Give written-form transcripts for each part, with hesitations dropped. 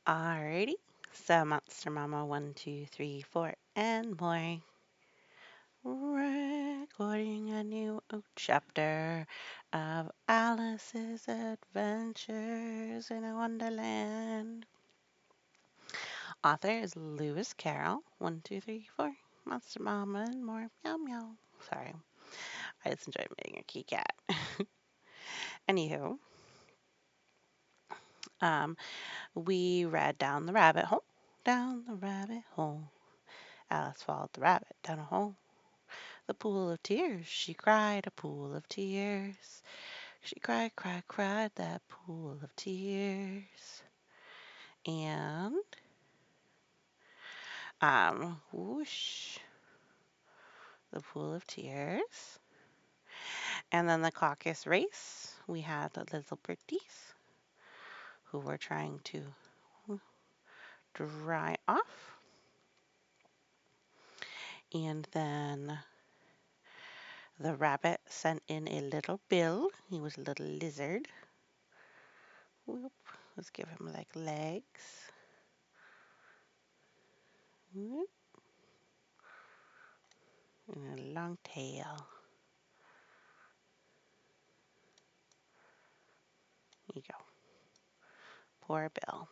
Alrighty, so Monster Mama 1, 2, 3, 4, and more. Recording a new chapter of Alice's Adventures in Wonderland. Author is Lewis Carroll. 1, 2, 3, 4. Monster Mama and more. Meow meow. Sorry, I just enjoyed being a key cat. Anywho, um, we read down the rabbit hole. Down the rabbit hole. Alice followed the rabbit down a hole. The pool of tears, she cried, a pool of tears. She cried, cried, cried, that pool of tears. And, whoosh, the pool of tears. And then the caucus race, we had the little birdies who were trying to dry off. And then the rabbit sent in a little bill. He was a little lizard. Whoop. Let's give him like legs. Whoop. And a long tail. Here you go. Poor Bill.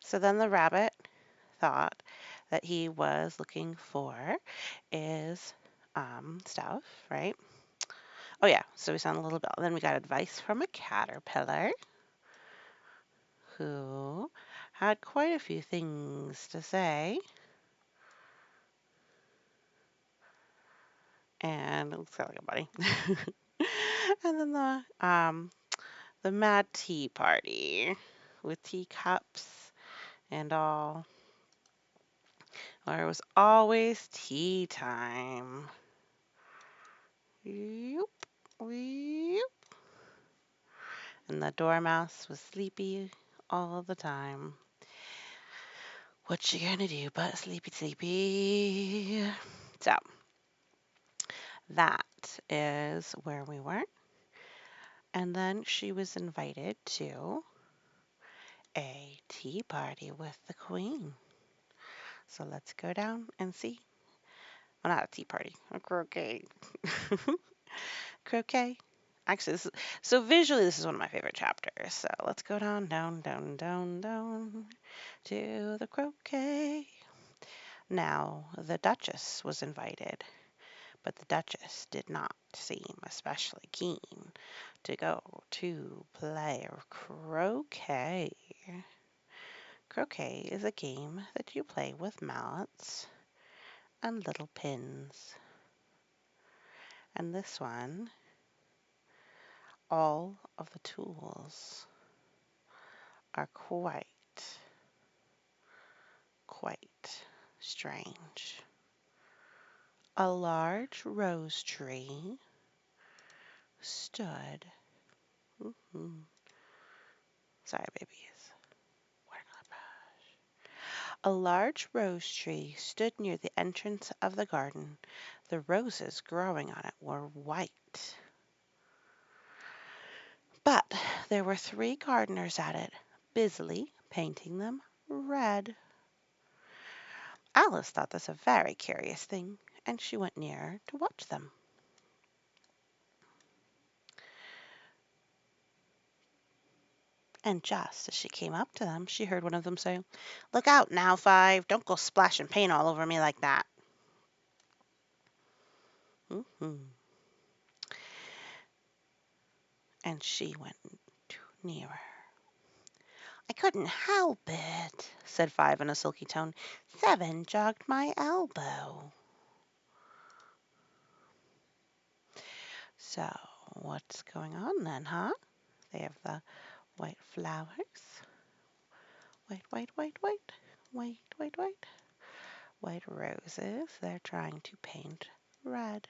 So then the rabbit thought that he was looking for is stuff, right? Oh yeah, so we sent a little bill. Then we got advice from a caterpillar who had quite a few things to say. And it looks like a bunny. And then the mad tea party with teacups and all, where it was always tea time. Yoop, yoop. And the dormouse was sleepy all the time. What you gonna do but sleepy, sleepy? So that is where we were. And then she was invited to a tea party with the queen. So let's go down and see. Well, not a tea party, a croquet. Croquet. Actually, so visually, this is one of my favorite chapters. So let's go down, down, down, down, down to the croquet. Now, the Duchess was invited, but the Duchess did not seem especially keen to go to play croquet. Croquet is a game that you play with mallets and little pins. And this one, all of the tools are quite strange. A large rose tree stood. Sorry, babies. A large rose tree stood near the entrance of the garden. The roses growing on it were white. But there were 3 gardeners at it, busily painting them red. Alice thought this a very curious thing, and she went near to watch them. And just as she came up to them, she heard one of them say, "Look out now, Five. Don't go splashing paint all over me like that." And she went nearer. "I couldn't help it," said Five in a silky tone. "7 jogged my elbow." So, what's going on then, huh? They have the white flowers. White, white, white, white. White, white, white. White roses they're trying to paint red.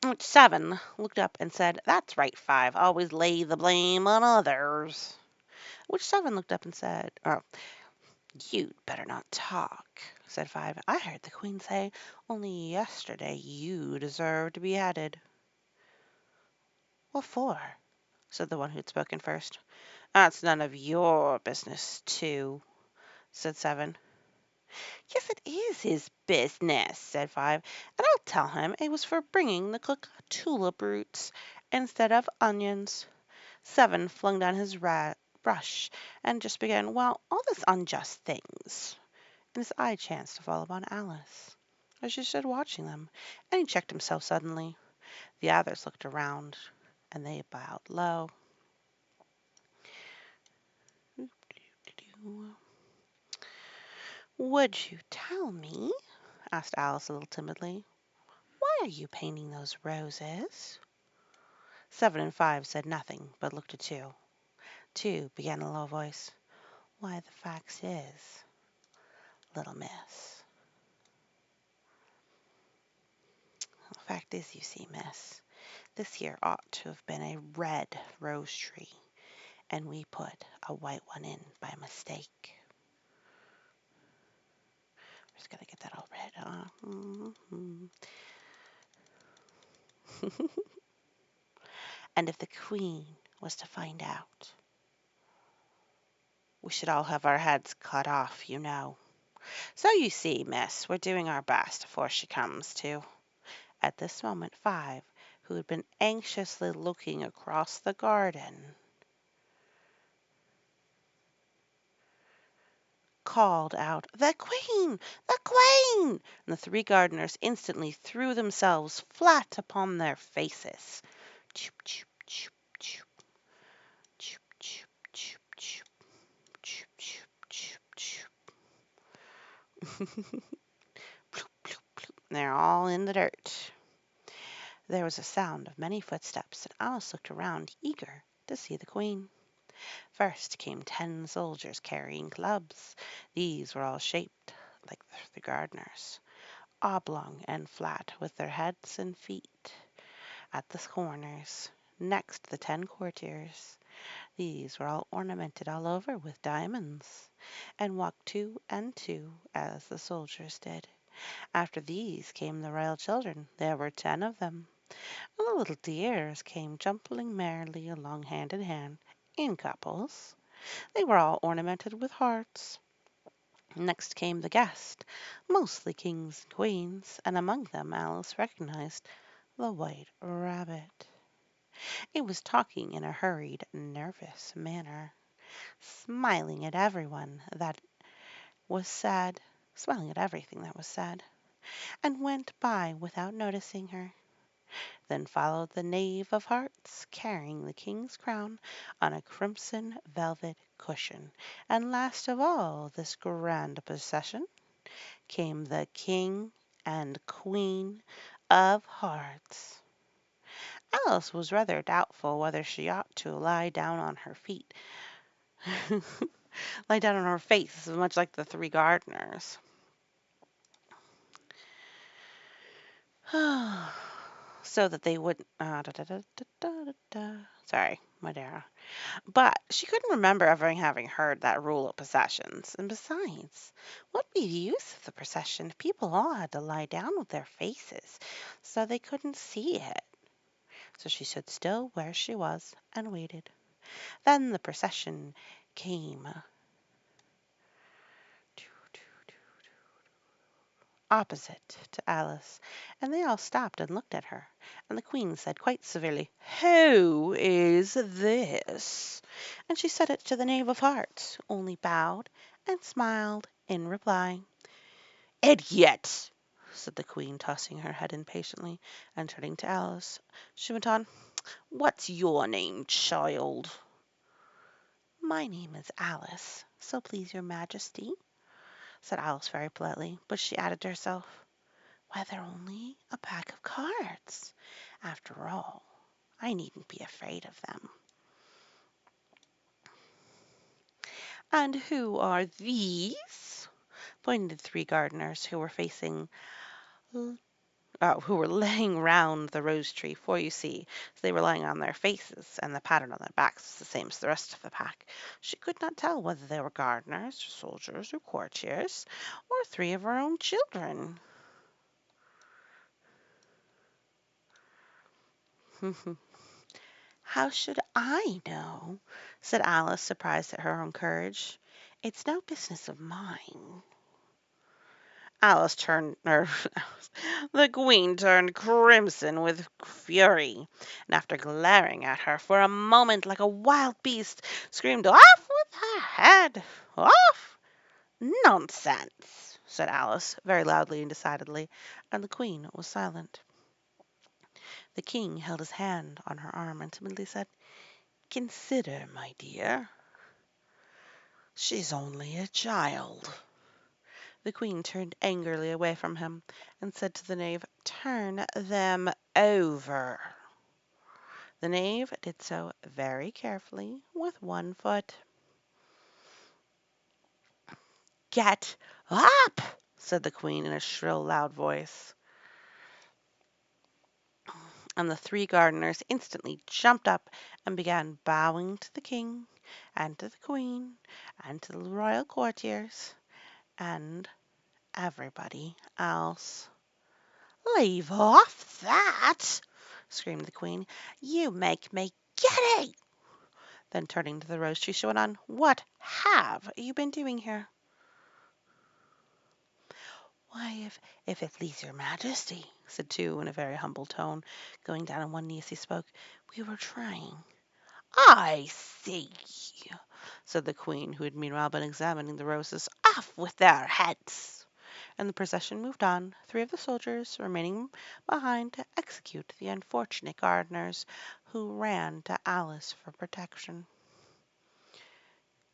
Which 7 looked up and said, "That's right, 5. Always lay the blame on others." Which 7 looked up and said, "Oh, you'd better not talk," said 5. "I heard the queen say only yesterday you deserve to be beheaded." "What for?" said the one who'd spoken first. That's none of your business, too, said 7. Yes, it is his business, said 5, and I'll tell him it was for bringing the cook tulip roots instead of onions. 7 flung down his brush and just began, well, all this unjust things. And his eye chanced to fall upon Alice, as she stood watching them, and he checked himself suddenly. The others looked around, and they bowed low. Would you tell me, asked Alice a little timidly, why are you painting those roses? 7 and 5 said nothing, but looked at 2. 2 began in a low voice, why, the fact is, little miss. The fact is, you see, miss, this here ought to have been a red rose tree, and we put a white one in by mistake. We're just gonna get that all red, And if the queen was to find out, we should all have our heads cut off, you know. So you see, miss, we're doing our best before she comes to. At this moment 5, who had been anxiously looking across the garden, called out, "The Queen! The Queen!" And the 3 gardeners instantly threw themselves flat upon their faces. Choop, choop, choop, choop. Choop, choop, choop, choop. Choop, choop, choop, choop. Bloop, bloop, bloop. They're all in the dirt. There was a sound of many footsteps, and Alice looked around, eager to see the Queen. First came 10 soldiers carrying clubs. These were all shaped like the gardeners, oblong and flat, with their heads and feet at the corners. Next, the 10 courtiers. These were all ornamented all over with diamonds, and walked 2 and 2, as the soldiers did. After these came the royal children. There were 10 of them. And the little dears came jumping merrily along hand in hand, in couples. They were all ornamented with hearts. Next came the guests, mostly kings and queens, and among them Alice recognized the White Rabbit. It was talking in a hurried, nervous manner, smiling at everyone that was sad, smiling at everything that was sad, and went by without noticing her. Then followed the Knave of Hearts, carrying the king's crown on a crimson velvet cushion, and last of all this grand procession came the King and Queen of Hearts. Alice was rather doubtful whether she ought to lie down on her feet, lie down on her face, much like the 3 gardeners. So that they wouldn't. Sorry, Madeira. But she couldn't remember ever having heard that rule of processions. And besides, what would be the use of the procession if people all had to lie down with their faces so they couldn't see it? So she stood still where she was and waited. Then the procession came opposite to Alice, and they all stopped and looked at her, and the Queen said quite severely, "Who is this?" And she said it to the Knave of Hearts, only bowed and smiled in reply. "Idiot!" said the Queen, tossing her head impatiently, and turning to Alice, she went on, "What's your name, child?" "My name is Alice, so please your Majesty," said Alice very politely, but she added to herself, "Why, they're only a pack of cards. After all, I needn't be afraid of them." "And who are these?" pointing to the 3 gardeners who were who were laying round the rose tree, for you see, they were lying on their faces, and the pattern on their backs was the same as the rest of the pack. She could not tell whether they were gardeners, or soldiers, or courtiers, or 3 of her own children. "How should I know?" said Alice, surprised at her own courage. "It's no business of mine." Alice turned, the Queen turned crimson with fury, and after glaring at her for a moment like a wild beast, screamed, "Off with her head! Off!" "Nonsense!" said Alice, very loudly and decidedly, and the Queen was silent. The King held his hand on her arm and timidly said, "Consider, my dear, she's only a child." The Queen turned angrily away from him and said to the Knave, "Turn them over." The Knave did so very carefully with one foot. "Get up!" said the Queen in a shrill, loud voice. And the three gardeners instantly jumped up and began bowing to the King and to the Queen and to the royal courtiers and everybody else. "Leave off that!" screamed the Queen. "You make me giddy!" Then turning to the rose tree, she went on, "What have you been doing here?" "Why, if it please your Majesty," said Two in a very humble tone, going down on one knee as he spoke, "we were trying—" "I see," said the Queen, who had meanwhile been examining the roses. "Off with their heads!" And the procession moved on, three of the soldiers remaining behind to execute the unfortunate gardeners, who ran to Alice for protection.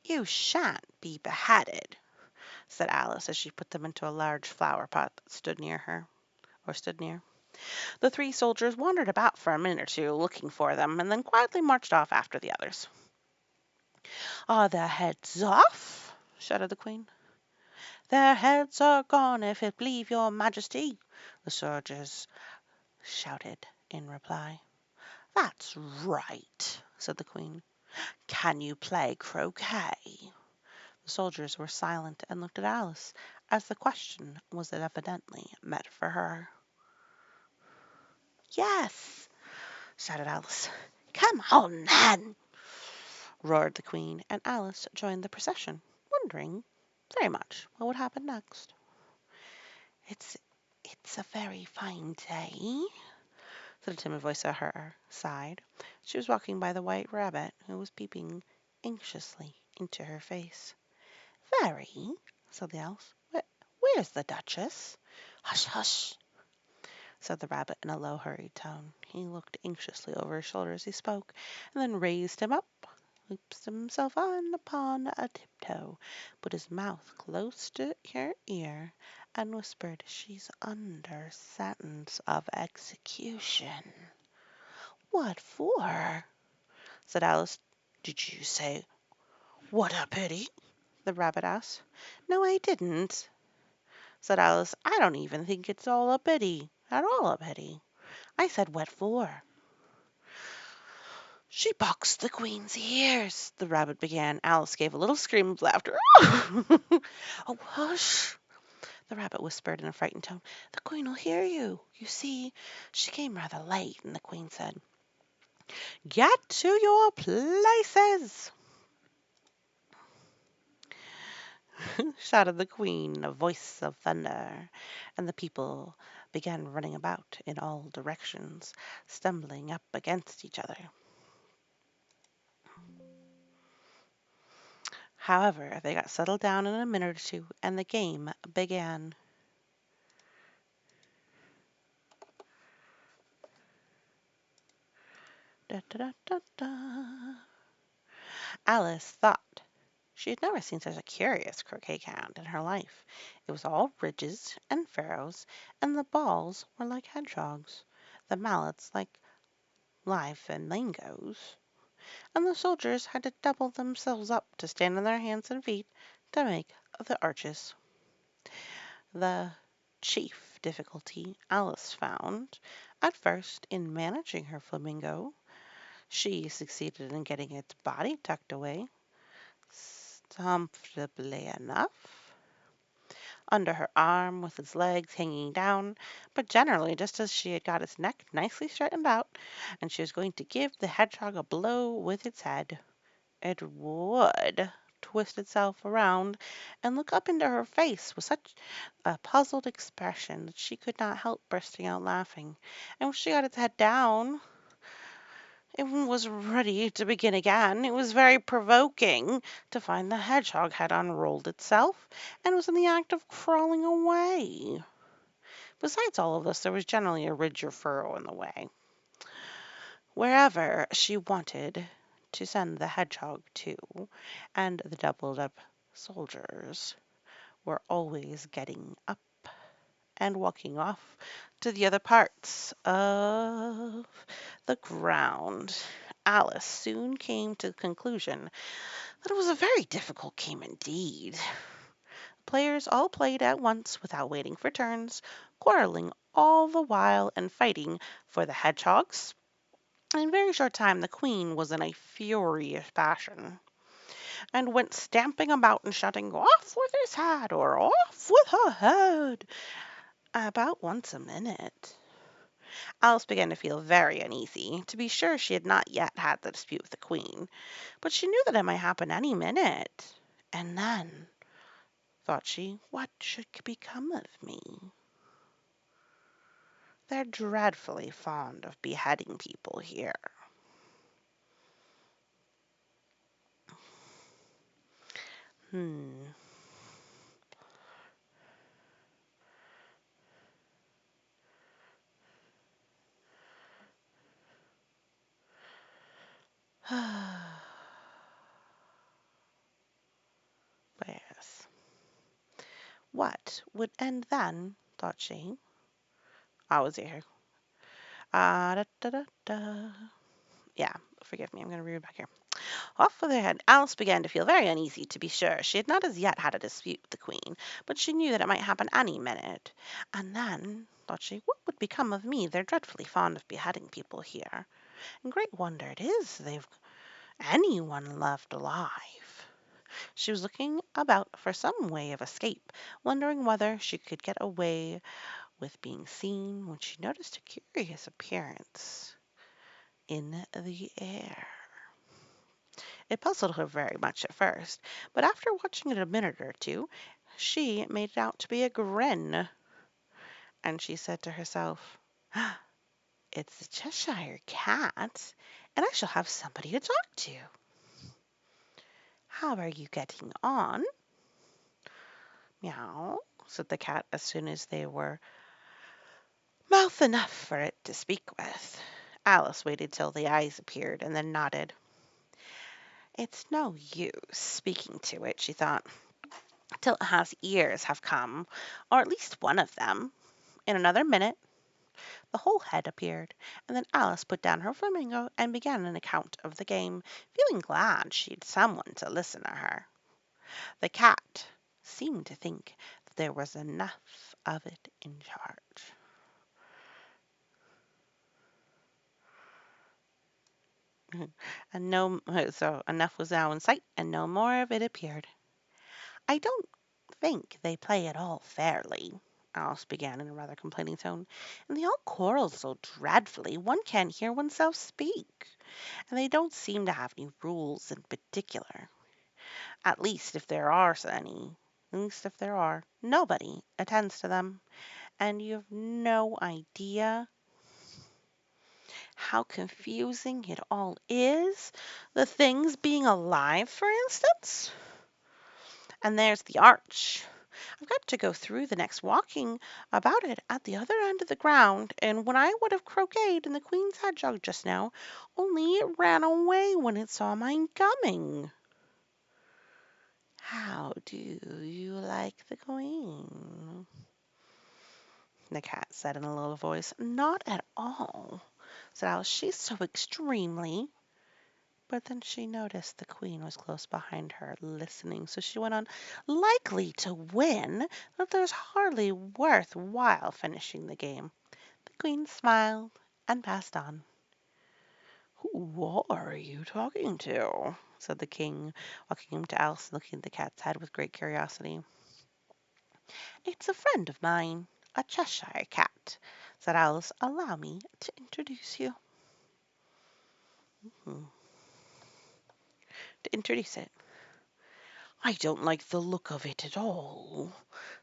"You shan't be beheaded," said Alice as she put them into a large flower pot that stood near. The three soldiers wandered about for a minute or two, looking for them, and then quietly marched off after the others. "Are their heads off?" shouted the Queen. "Their heads are gone, if it please your Majesty," the soldiers shouted in reply. "That's right," said the Queen. "Can you play croquet?" The soldiers were silent and looked at Alice, as the question was evidently meant for her. "Yes," shouted Alice. "Come on, then!" roared the Queen, and Alice joined the procession, wondering very much what would happen next. It's a very fine day," said a timid voice at her side. She was walking by the White Rabbit, who was peeping anxiously into her face. "Very," said the Elf. "Where's the Duchess?" "Hush, hush!" said the Rabbit in a low, hurried tone. He looked anxiously over his shoulder as he spoke, and then raised him up, looped himself on upon a tiptoe, put his mouth close to her ear, and whispered, "She's under sentence of execution." "What for?" said Alice. "Did you say, 'What a pity'?" the Rabbit asked. "No, I didn't," said Alice. "I don't even think it's at all a pity. I said, 'What for?'" "She boxed the Queen's ears," the Rabbit began. Alice gave a little scream of laughter. "Oh, hush!" the Rabbit whispered in a frightened tone. "The Queen will hear you. You see, she came rather late," and the Queen said, "Get to your places!" shouted the Queen in a voice of thunder, and the people began running about in all directions, stumbling up against each other. However, they got settled down in a minute or two, and the game began. Da, da, da, da, da. Alice thought she had never seen such a curious croquet-ground in her life. It was all ridges and furrows, and the balls were like hedgehogs, the mallets like live flamingos, and the soldiers had to double themselves up to stand on their hands and feet to make the arches. The chief difficulty Alice found at first in managing her flamingo. She succeeded in getting its body tucked away comfortably enough under her arm with its legs hanging down, but generally just as she had got its neck nicely straightened out, and she was going to give the hedgehog a blow with its head. It would twist itself around and look up into her face with such a puzzled expression that she could not help bursting out laughing. And when she got its head down, it was ready to begin again. It was very provoking to find the hedgehog had unrolled itself and was in the act of crawling away. Besides all of this, there was generally a ridge or furrow in the way, wherever she wanted to send the hedgehog to, and the doubled up soldiers were always getting up and walking off to the other parts of the ground. Alice soon came to the conclusion that it was a very difficult game indeed. The players all played at once without waiting for turns, quarreling all the while and fighting for the hedgehogs. In a very short time the queen was in a furious passion, and went stamping about and shouting, "Off with his hat!" or "Off with her head!" about once a minute. Alice began to feel very uneasy. To be sure, she had not yet had the dispute with the queen, but she knew that it might happen any minute. And then, thought she, what should become of me? They're dreadfully fond of beheading people here. Hmm. Yes. What would end then, thought she. I was here. Da, da, da, da. Yeah, forgive me, I'm going to read it back here. Off with her head. Alice began to feel very uneasy, to be sure. She had not as yet had a dispute with the queen, but she knew that it might happen any minute. And then, thought she, what would become of me? They're dreadfully fond of beheading people here. And great wonder it is they've anyone left alive. She was looking about for some way of escape, wondering whether she could get away with being seen, when she noticed a curious appearance in the air. It puzzled her very much at first, but after watching it a minute or two, she made it out to be a grin, and she said to herself, "It's the Cheshire Cat, and I shall have somebody to talk to. How are you getting on?" "Meow," said the cat as soon as they were mouth enough for it to speak with. Alice waited till the eyes appeared, and then nodded. "It's no use speaking to it," she thought, "till it has ears have come, or at least one of them." In another minute the whole head appeared, and then Alice put down her flamingo and began an account of the game, feeling glad she had someone to listen to her. The cat seemed to think that there was enough of it in charge. And no, so enough was now in sight, and no more of it appeared. "I don't think they play at all fairly," Alice began in a rather complaining tone, "and they all quarrel so dreadfully one can't hear oneself speak. And they don't seem to have any rules in particular. At least if there are any, at least if there are, nobody attends to them. And you have no idea how confusing it all is. The things being alive, for instance. And there's the arch. I've got to go through the next walking about it at the other end of the ground, and when I would have croqueted in the queen's hedgehog just now, only it ran away when it saw mine coming." "How do you like the queen?" the cat said in a low voice. "Not at all," said Alice. "She's so extremely—" But then she noticed the queen was close behind her, listening, so she went on, "Likely to win, that there's hardly worth while finishing the game." The queen smiled and passed on. "Who are you talking to?" said the king, walking up to Alice and looking at the cat's head with great curiosity. "It's a friend of mine, a Cheshire cat," said Alice. "Allow me to introduce you." Hmm. To introduce it. "I don't like the look of it at all,"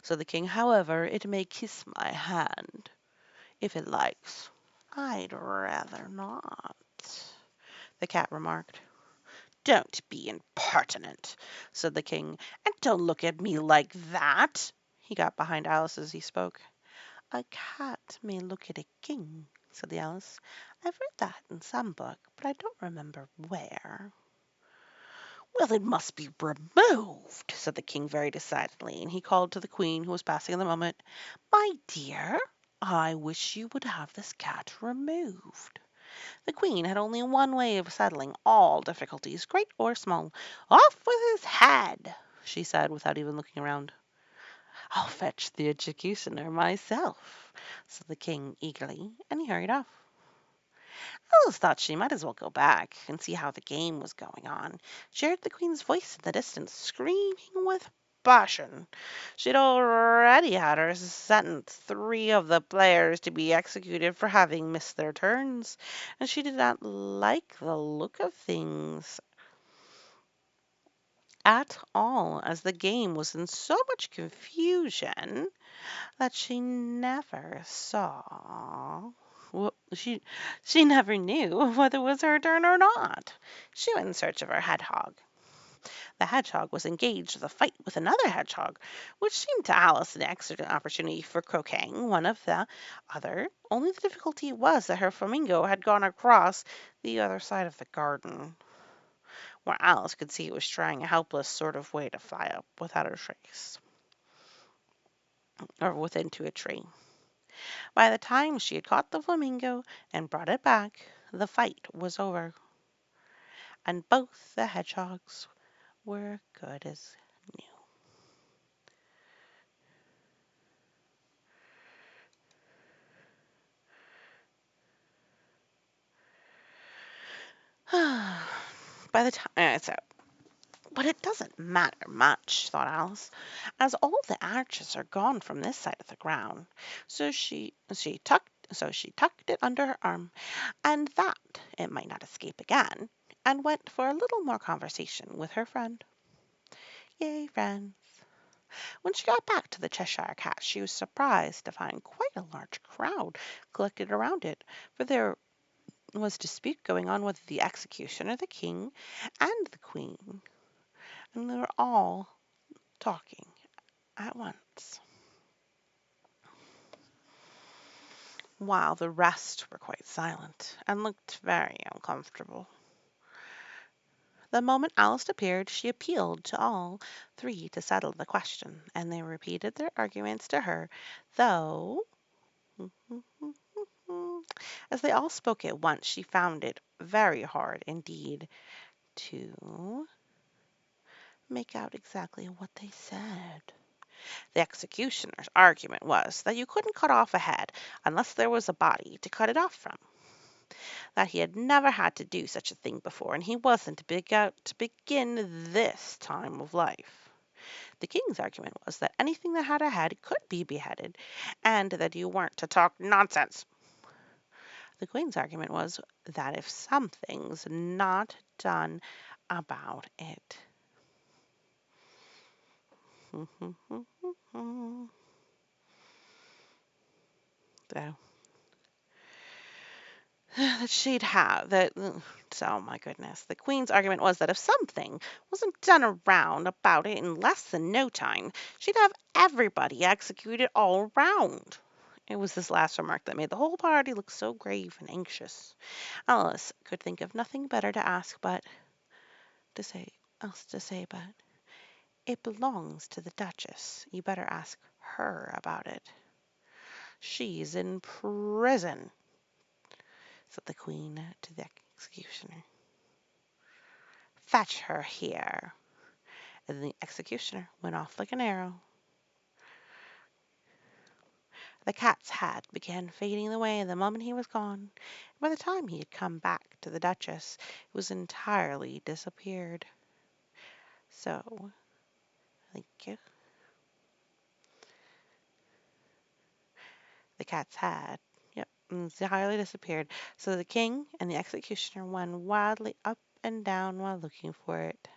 said the king. "However, it may kiss my hand, if it likes." "I'd rather not," the cat remarked. "Don't be impertinent," said the king, "and don't look at me like that." He got behind Alice as he spoke. "A cat may look at a king," said the Alice. "I've read that in some book, but I don't remember where." "Well, it must be removed," said the king very decidedly, and he called to the queen, who was passing at the moment. "My dear, I wish you would have this cat removed." The queen had only one way of settling all difficulties, great or small. "Off with his head," she said, without even looking around. "I'll fetch the executioner myself," said the king eagerly, and he hurried off. Alice thought she might as well go back and see how the game was going on. She heard the queen's voice in the distance, screaming with passion. She had already had her sentence 3 of the players to be executed for having missed their turns, and she did not like the look of things at all, as the game was in so much confusion that she never saw. Well, she never knew whether it was her turn or not. She went in search of her hedgehog. The hedgehog was engaged in a fight with another hedgehog, which seemed to Alice an excellent opportunity for croqueting one of the other. Only the difficulty was that her flamingo had gone across the other side of the garden, where Alice could see it was trying a helpless sort of way to fly up without a trace, or within to a tree. By the time she had caught the flamingo and brought it back, the fight was over, and both the hedgehogs were good as new. By the time, so, but it doesn't matter much, thought Alice, as all the arches are gone from this side of the ground. So she tucked it under her arm, and that it might not escape again, and went for a little more conversation with her friend. Yay, friends! When she got back to the Cheshire Cat, she was surprised to find quite a large crowd collected around it, for there was dispute going on with the executioner, the king, and the queen, and they were all talking at once, while the rest were quite silent and looked very uncomfortable. The moment Alice appeared, she appealed to all 3 to settle the question, and they repeated their arguments to her, though as they all spoke at once, she found it very hard indeed to make out exactly what they said. The executioner's argument was that you couldn't cut off a head unless there was a body to cut it off from, that he had never had to do such a thing before, and he wasn't big out to begin this time of life. The king's argument was that anything that had a head could be beheaded, and that you weren't to talk nonsense. The queen's argument was that if something's not done about it. So that she'd have that. So my goodness, the queen's argument was that if something wasn't done around about it in less than no time, she'd have everybody executed all round. It was this last remark that made the whole party look so grave and anxious. Alice could think of nothing better to ask but to say, but it belongs to the Duchess. You better ask her about it. She's in prison, said the queen to the executioner. Fetch her here. And the executioner went off like an arrow. The cat's head began fading away the moment he was gone. By the time he had come back to the Duchess, it was entirely disappeared. So, thank you. the cat's head. Yep, entirely disappeared. So the king and the executioner went wildly up and down while looking for it,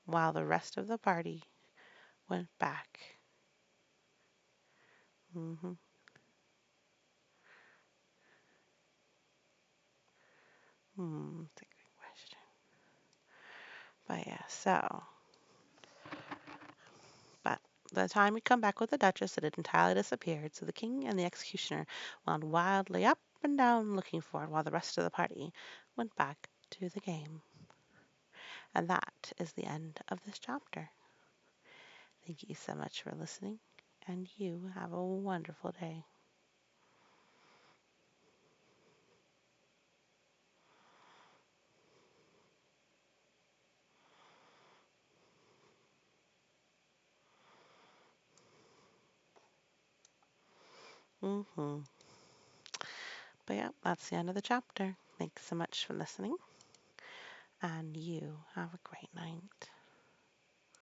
while the rest of the party went back. Hmm. That's a great question. But yeah, but by the time we come back with the Duchess, it had entirely disappeared. So the king and the executioner wound wildly up and down looking for it, while the rest of the party went back to the game. And that is the end of this chapter. Thank you so much for listening, and you have a wonderful day. hmm But yeah, that's the end of the chapter. Thanks so much for listening, and you have a great night.